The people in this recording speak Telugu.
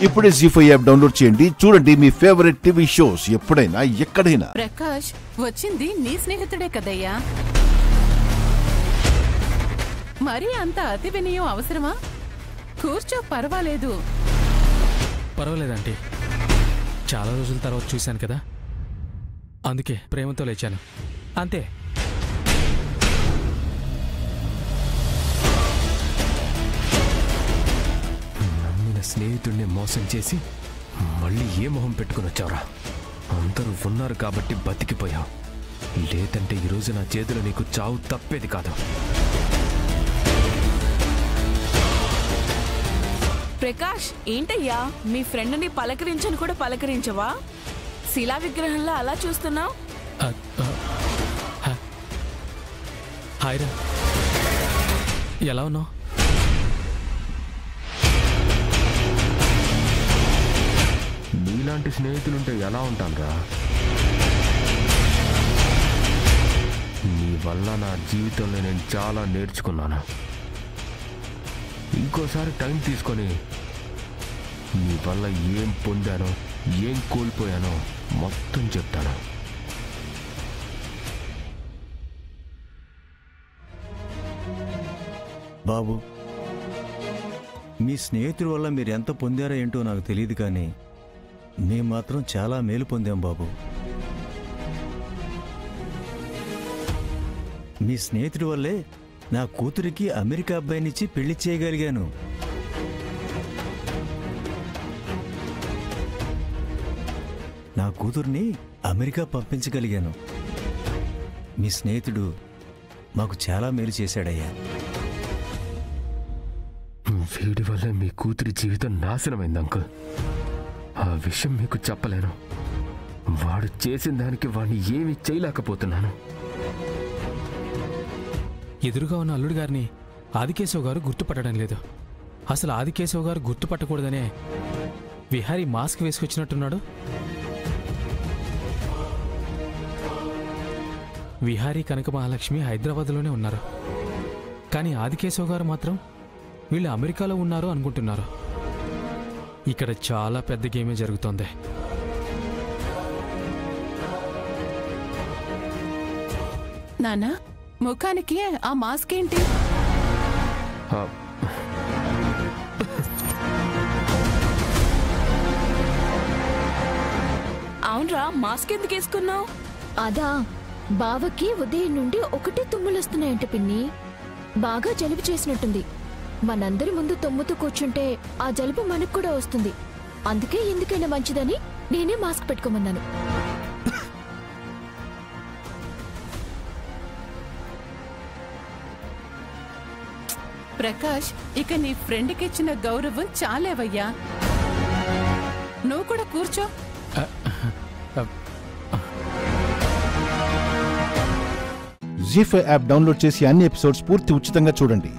ఇప్పుడే జీ5 యాప్ డౌన్లోడ్ చేయండి. చూడండి మీ ఫేవరెట్ టీవీ షోస్ ఎప్పుడైనా ఎక్కడైనా. ప్రకాష్ వచ్చింది నీ స్నేహితుడే కదయ్యా, మరి అంత అతి వినయం అవసరమా? కూర్చో, పర్వాలేదు. పర్వాలేదంటే చాలా రోజుల తర్వాత చూశాను కదా, అందుకే ప్రేమతో లేచాను అంతే. నమ్మిన స్నేహితుడిని మోసం చేసి మళ్ళీ ఏ మొహం పెట్టుకుని వచ్చావురా? అందరూ ఉన్నారు కాబట్టి బతికిపోయావు, లేదంటే ఈరోజు నా చేతిలో నీకు చావు తప్పేది కాదు. ప్రకాష్, ఏంటయ్యా మీ ఫ్రెండ్ని పలకరించని కూడా పలకరించవా? శిలా విగ్రహంలో అలా చూస్తున్నావు? హాయ్రా, ఎలా ఉన్నావు? నీలాంటి స్నేహితులుంటే ఎలా ఉంటానురా? నీ వల్ల నా జీవితంలో నేను చాలా నేర్చుకున్నాను. ఇంకోసారి టైం తీసుకొని నీ వల్ల ఏం పొందానో ఏం కోల్పోయానో మొత్తం చెప్తాను. బాబు, మీ స్నేహితుడి వల్ల మీరు ఎంత పొందారో ఏంటో నాకు తెలియదు, కానీ మేము మాత్రం చాలా మేలు పొందాం బాబు. మీ స్నేహితుడి వల్లే నా కూతురికి అమెరికా అబ్బాయినిచ్చి పెళ్లి చేయగలిగాను. నా కూతుర్ని అమెరికా పంపించగలిగాను. మీ స్నేహితుడు మాకు చాలా మేలు చేశాడయ్యా. వీడి వల్ల మీ కూతురి జీవితం నాశనమైంది అంకుల్. ఆ విషయం మీకు చెప్పలేను. వాడు చేసిన దానికి వాడిని ఏమీ చేయలేకపోతున్నాను. ఎదురుగా ఉన్న అల్లుడు గారిని ఆదికేశవ్ గారు గుర్తుపట్టడం లేదు. అసలు ఆదికేశవ్ గారు గుర్తుపట్టకూడదనే విహారీ మాస్క్ వేసుకొచ్చినట్టున్నాడు. విహారీ కనక మహాలక్ష్మి హైదరాబాద్లోనే ఉన్నారు, కానీ ఆదికేశవ్ గారు మాత్రం వీళ్ళు అమెరికాలో ఉన్నారు అనుకుంటున్నారు. ఇక్కడ చాలా పెద్ద గేమే జరుగుతోంది. నానా, ముఖానికి ఆ మాస్క్ ఏంటి? అవునరా, మాస్క్ ఎందుకు వేసుకున్నావు? అదా, బావకి ఉదయం నుండి ఒకటే తుమ్ములొస్తున్నాయంట పిన్ని. బాగా జలుబు చేసినట్టుంది. మనందరి ముందు తుమ్ముతూ కూర్చుంటే ఆ జలుబు మనకు కూడా వస్తుంది. అందుకే ఎందుకైనా మంచిదని నేనే మాస్క్ పెట్టుకోమన్నాను. ప్రకాష్, ఇక నీ ఫ్రెండ్కి ఇచ్చిన గౌరవం చాలేవయ్యా. నువ్వు కూడా కూర్చో. జీ5 యాప్ డౌన్లోడ్ చేసి అన్ని ఎపిసోడ్స్ పూర్తి ఉచితంగా చూడండి.